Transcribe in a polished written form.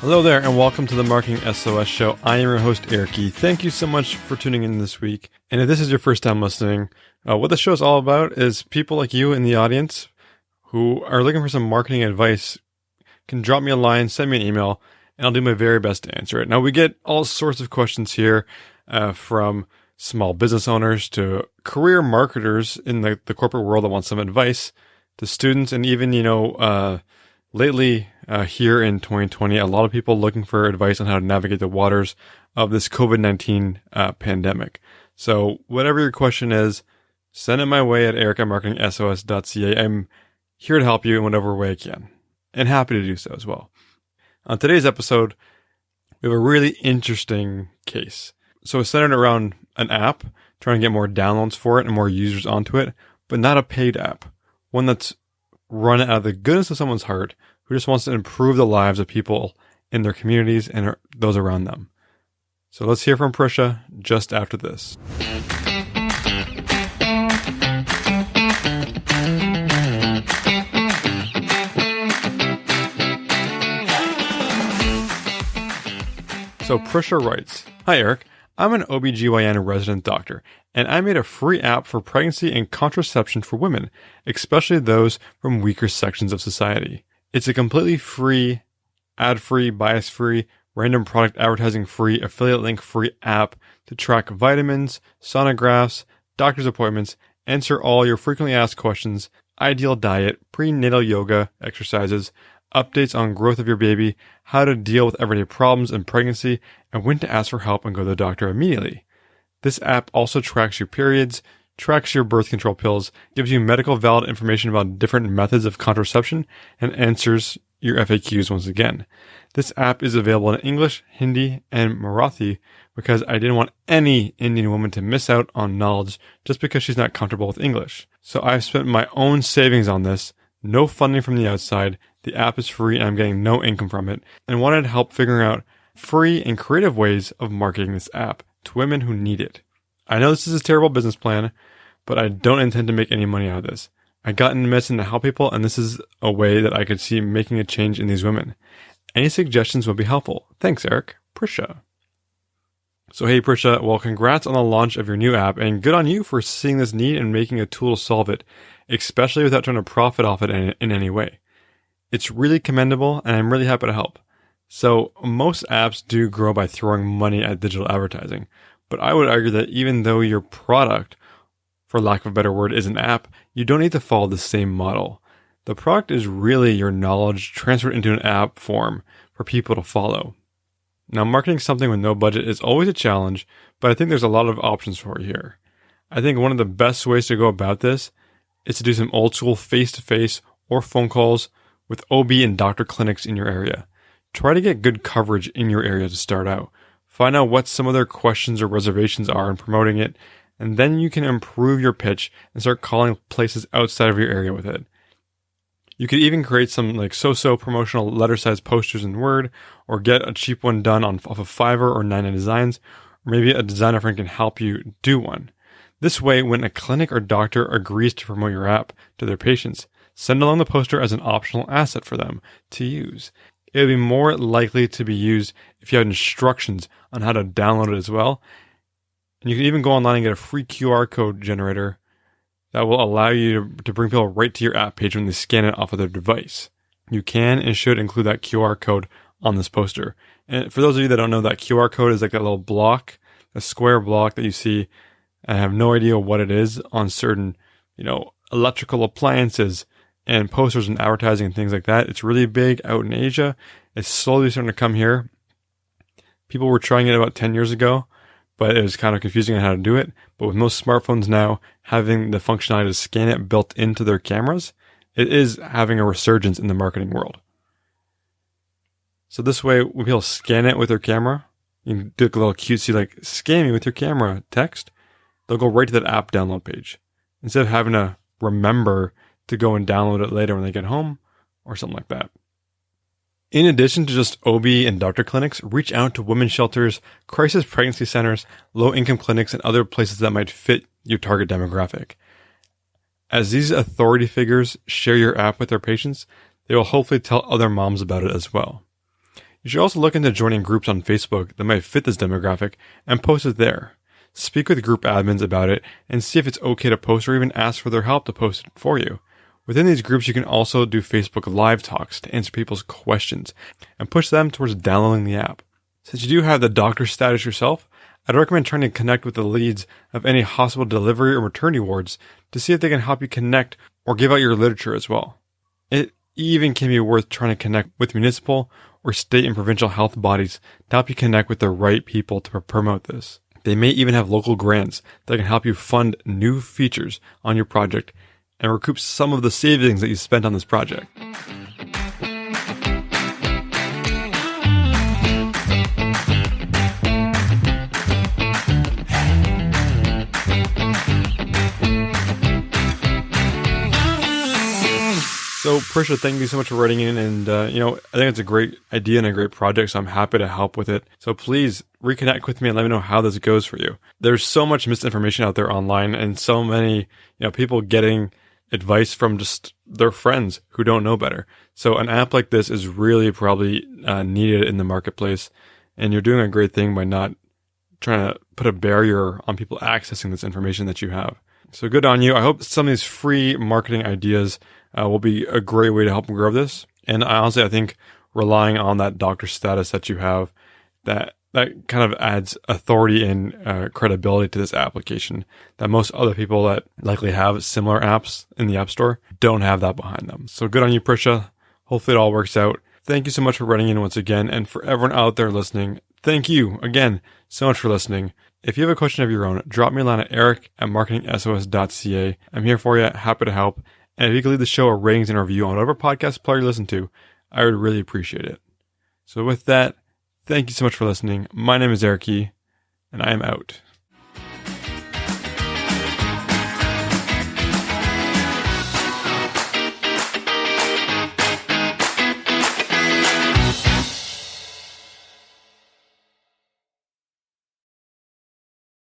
Hello there, and welcome to the Marketing SOS Show. I am your host, Eric E. Thank you so much for tuning in this week. And if this is your first time listening, what the show is all about is people like you in the audience who are looking for some marketing advice can drop me a line, send me an email, and I'll do my very best to answer it. Now, we get all sorts of questions here from small business owners to career marketers in the corporate world that want some advice, to students, and even, lately, here in 2020, a lot of people looking for advice on how to navigate the waters of this COVID-19 pandemic. So whatever your question is, send it my way at eric@marketingsos.ca. I'm here to help you in whatever way I can, and happy to do so as well. On today's episode, we have a really interesting case. So it's centered around an app, trying to get more downloads for it and more users onto it, but not a paid app. One that's run out of the goodness of someone's heart who just wants to improve the lives of people in their communities and those around them. So let's hear from Prisha just after this. So Prisha writes, "Hi Eric, I'm an OBGYN resident doctor, and I made a free app for pregnancy and contraception for women, especially those from weaker sections of society. It's a completely free, ad-free, bias-free, random product advertising-free, affiliate link-free app to track vitamins, sonographs, doctor's appointments, answer all your frequently asked questions, ideal diet, prenatal yoga exercises, updates on growth of your baby, how to deal with everyday problems in pregnancy, and when to ask for help and go to the doctor immediately. This app also tracks your periods, tracks your birth control pills, gives you medical valid information about different methods of contraception, and answers your FAQs once again. This app is available in English, Hindi, and Marathi because I didn't want any Indian woman to miss out on knowledge just because she's not comfortable with English. So I've spent my own savings on this, no funding from the outside. The app is free and I'm getting no income from it, and wanted help figuring out free and creative ways of marketing this app to women who need it. I know this is a terrible business plan, but I don't intend to make any money out of this. I got invested to help people, and this is a way that I could see making a change in these women. Any suggestions would be helpful. Thanks, Eric. Prisha." So hey Prisha, well congrats on the launch of your new app, and good on you for seeing this need and making a tool to solve it, especially without trying to profit off it in any way. It's really commendable, and I'm really happy to help. So most apps do grow by throwing money at digital advertising, but I would argue that even though your product, for lack of a better word, is an app, you don't need to follow the same model. The product is really your knowledge transferred into an app form for people to follow. Now, marketing something with no budget is always a challenge, but I think there's a lot of options for you here. I think one of the best ways to go about this is to do some old school face-to-face or phone calls with OB and doctor clinics in your area. Try to get good coverage in your area to start out. Find out what some of their questions or reservations are in promoting it, and then you can improve your pitch and start calling places outside of your area with it. You could even create some so-so promotional letter-sized posters in Word, or get a cheap one done off of Fiverr or 99 Designs, or maybe a designer friend can help you do one. This way, when a clinic or doctor agrees to promote your app to their patients, send along the poster as an optional asset for them to use. It would be more likely to be used if you had instructions on how to download it as well. And you can even go online and get a free QR code generator that will allow you to bring people right to your app page when they scan it off of their device. You can and should include that QR code on this poster. And for those of you that don't know, that QR code is like a little block, a square block that you see and have no idea what it is on certain, electrical appliances and posters and advertising and things like that. It's really big out in Asia. It's slowly starting to come here. People were trying it about 10 years ago, but it was kind of confusing on how to do it. But with most smartphones now having the functionality to scan it built into their cameras, it is having a resurgence in the marketing world. So this way, when people scan it with their camera, you can do a little cutesy, scan me with your camera text. They'll go right to that app download page instead of having to remember to go and download it later when they get home or something like that. In addition to just OB and doctor clinics, reach out to women's shelters, crisis pregnancy centers, low-income clinics, and other places that might fit your target demographic. As these authority figures share your app with their patients, they will hopefully tell other moms about it as well. You You should also look into joining groups on Facebook that might fit this demographic and post it there. Speak with group admins about it and see if it's okay to post or even ask for their help to post it for you. Within these groups, you can also do Facebook Live talks to answer people's questions and push them towards downloading the app. Since you do have the doctor status yourself, I'd recommend trying to connect with the leads of any hospital delivery or maternity wards to see if they can help you connect or give out your literature as well. It even can be worth trying to connect with municipal or state and provincial health bodies to help you connect with the right people to promote this. They may even have local grants that can help you fund new features on your project and recoup some of the savings that you spent on this project. So, Prisha, thank you so much for writing in. And, I think it's a great idea and a great project, so I'm happy to help with it. So please reconnect with me and let me know how this goes for you. There's so much misinformation out there online and so many, people getting advice from just their friends who don't know better. So an app like this is really probably needed in the marketplace. And you're doing a great thing by not trying to put a barrier on people accessing this information that you have. So good on you. I hope some of these free marketing ideas will be a great way to help grow this. And I think relying on that doctor status that you have, that kind of adds authority and credibility to this application that most other people that likely have similar apps in the App Store don't have that behind them. So good on you, Prisha. Hopefully it all works out. Thank you so much for writing in once again. And for everyone out there listening, thank you again so much for listening. If you have a question of your own, drop me a line at eric@marketingsos.ca. I'm here for you, happy to help. And if you could leave the show a ratings and a review on whatever podcast player you listen to, I would really appreciate it. So with that, thank you so much for listening. My name is Eric Key, and I am out.